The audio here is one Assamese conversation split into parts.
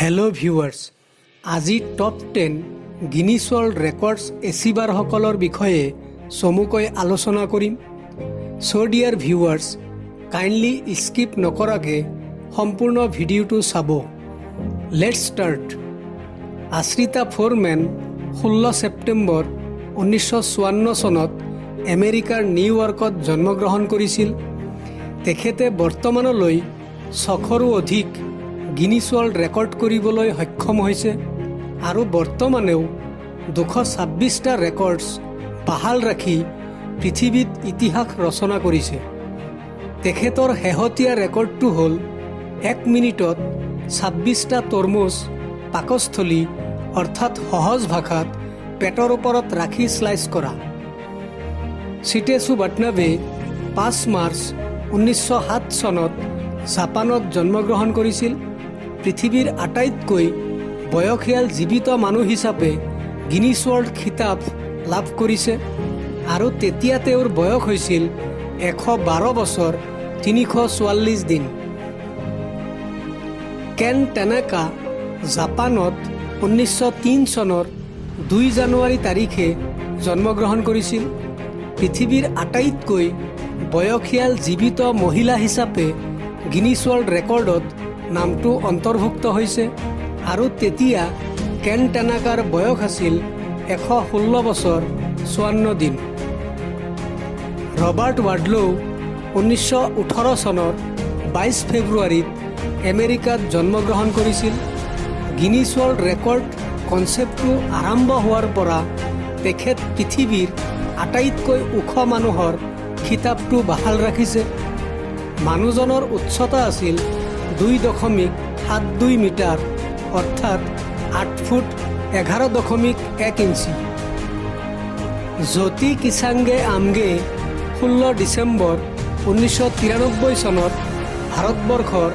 हेलो ভিউৱাৰ্ছ, আজি টপ 10 গিনিছ ৱৰ্ল্ড ৰেকৰ্ডছ এচিভাৰসকলৰ বিষয়ে চমুকৈ আলোচনা কৰিম। So dear viewers, kindly skip নকৰাকৈ সম্পূৰ্ণ ভিডিঅ'টো চাব। Let's start. Ashrita Furman 16 September 1954 চনত আমেৰিকাৰ নিউয়ৰ্কত জন্মগ্ৰহণ কৰিছিল। তেখেতে বৰ্তমানলৈ 600ৰো অধিক গিনিছ ৱৰ্ল্ড ৰেকৰ্ড কৰিবলৈ সক্ষম হৈছে আৰু বৰ্তমানেও 226টা ৰেকৰ্ডছ বাহাল ৰাখি পৃথিৱীত ইতিহাস ৰচনা কৰিছে। তেখেতৰ শেহতীয়া ৰেকৰ্ডটো হ'ল 1 মিনিটত 26টা তৰমুজ পাকস্থলী অৰ্থাৎ সহজ ভাষাত পেটৰ ওপৰত ৰাখি স্লাইচ কৰা। চিটেছু বাটনাবে 5 মাৰ্চ 1907 চনত জাপানত জন্মগ্ৰহণ কৰিছিল। পৃথিৱীৰ আটাইতকৈ বয়সীয়াল জীৱিত মানুহ হিচাপে গিনিছ ৱৰ্ল্ড খিতাপ লাভ কৰিছে আৰু তেতিয়া তেওঁৰ বয়স হৈছিল 112 বছৰ 344 দিন। কেন টেনাকা জাপানত 1903 চনৰ 2 জানুৱাৰী তাৰিখে জন্মগ্ৰহণ কৰিছিল। পৃথিৱীৰ আটাইতকৈ বয়সীয়াল জীৱিত মহিলা হিচাপে গিনিছ ৱৰ্ল্ড ৰেকৰ্ডত নামটো অন্তৰ্ভুক্ত হৈছে আৰু তেতিয়া কেন টেনাকাৰ বয়স আছিল 116 বছৰ 54 দিন। ৰবাৰ্ট ৱাডলো 1918 চনৰ 22 ফেব্ৰুৱাৰীত আমেৰিকাত জন্মগ্ৰহণ কৰিছিল। গিনিছ ৱৰ্ল্ড ৰেকৰ্ড কনচেপ্টটো আৰম্ভ হোৱাৰ পৰা তেখেত পৃথিৱীৰ আটাইতকৈ ওখ মানুহৰ খিতাপটো বাহাল ৰাখিছে। মানুহজনৰ উচ্চতা আছিল 2.72 মিটাৰ অৰ্থাৎ 8 ফুট 11.1 ইঞ্চি। জ্যোতি কিষাণে আমগে 16 ডিচেম্বৰ 1993 চনত ভাৰতবৰ্ষৰ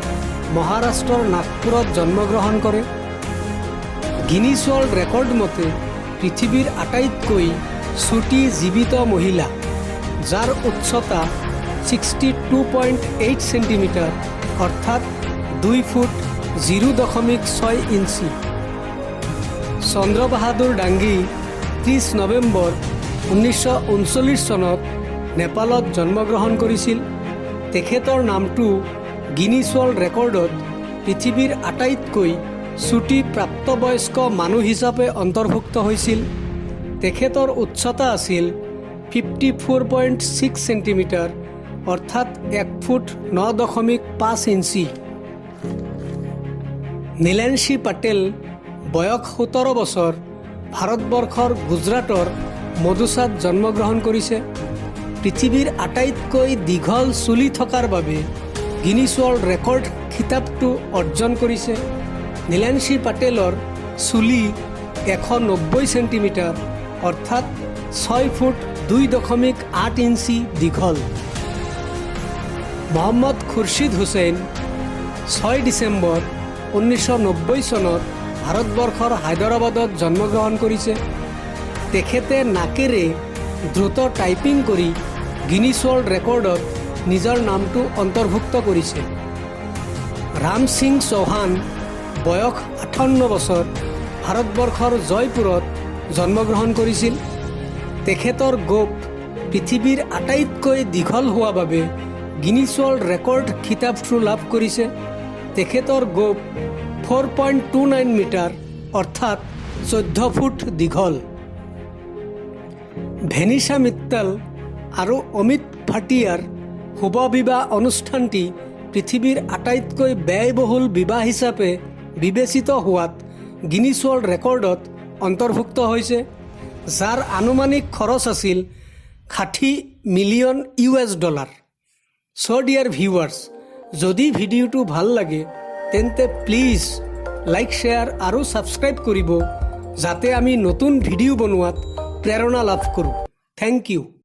মহাৰাষ্ট্ৰৰ নাগপুৰত জন্মগ্ৰহণ কৰে। গিনিছ ৱৰ্ল্ড ৰেকৰ্ড মতে পৃথিৱীৰ আটাইতকৈ চুটি জীৱিত মহিলা, যাৰ উচ্চতা 62.8 চেণ্টিমিটাৰ অৰ্থাৎ 2 ফুট 0.6 ইঞ্চি। চন্দ্ৰ বাহাদুৰ ডাংগী 30 নৱেম্বৰ 1939 চনত নেপালত জন্মগ্ৰহণ কৰিছিল। তেখেতৰ নামটো গিনিছ ৱৰ্ল্ড ৰেকৰ্ডত পৃথিৱীৰ আটাইতকৈ চুটি প্ৰাপ্তবয়স্ক মানুহ হিচাপে অন্তৰ্ভুক্ত হৈছিল। তেখেতৰ উচ্চতা আছিল 54.6 চেণ্টিমিটাৰ অৰ্থাৎ 1 ফুট 9.5 ইঞ্চি। নীলেনশী পাটেল বয়স 17 বছৰ ভাৰতবৰ্ষৰ গুজৰাটৰ মধুচাত জন্মগ্ৰহণ কৰিছে। পৃথিৱীৰ আটাইতকৈ দীঘল চুলি থকাৰ বাবে গিনিছ ৱৰ্ল্ড ৰেকৰ্ড খিতাপটো অৰ্জন কৰিছে। নীলেনশী পাটেলৰ চুলি 190 চেণ্টিমিটাৰ অৰ্থাৎ 6 ফুট 2.8 ইঞ্চি দীঘল। মহম্মদ খুৰশ্বিদ হুছেইন 6 ডিচেম্বৰ 1990 চনত ভাৰতবৰ্ষৰ হায়দৰাবাদত জন্মগ্ৰহণ কৰিছে। তেখেতে নাকেৰে দ্ৰুত টাইপিং কৰি গিনিছ ৱৰ্ল্ড ৰেকৰ্ডত নিজৰ নামটো অন্তৰ্ভুক্ত কৰিছে। ৰাম সিং চৌহান বয়স 58 বছৰ ভাৰতবৰ্ষৰ জয়পুৰত জন্মগ্ৰহণ কৰিছিল। তেখেতৰ গোপ পৃথিৱীৰ আটাইতকৈ দীঘল হোৱা বাবে গিনিছ ৱৰ্ল্ড ৰেকৰ্ড খিতাপটো লাভ কৰিছে। তেখেতৰ গোপ 4.29 মিটাৰ অৰ্থাৎ 14 ফুট দীঘল। ভেনিছা মিট্টাল আৰু অমিত ভাটিয়াৰ শুভ বিবাহ অনুষ্ঠানটি পৃথিৱীৰ আটাইতকৈ ব্যয়বহুল বিবাহ হিচাপে বিবেচিত হোৱাত গিনিছ ৱৰ্ল্ড ৰেকৰ্ডত অন্তৰ্ভুক্ত হৈছে, যাৰ আনুমানিক খৰচ আছিল $60 মিলিয়ন। ছ' ডিয়াৰ ভিউৱাৰ্ছ, যদি ভিডিঅ'টো ভাল লাগে তেন্তে প্লিজ লাইক, শ্বেয়াৰ আৰু ছাবস্ক্ৰাইব কৰিব, যাতে আমি নতুন ভিডিঅ' বনোৱাত প্ৰেৰণা লাভ কৰোঁ। Thank U.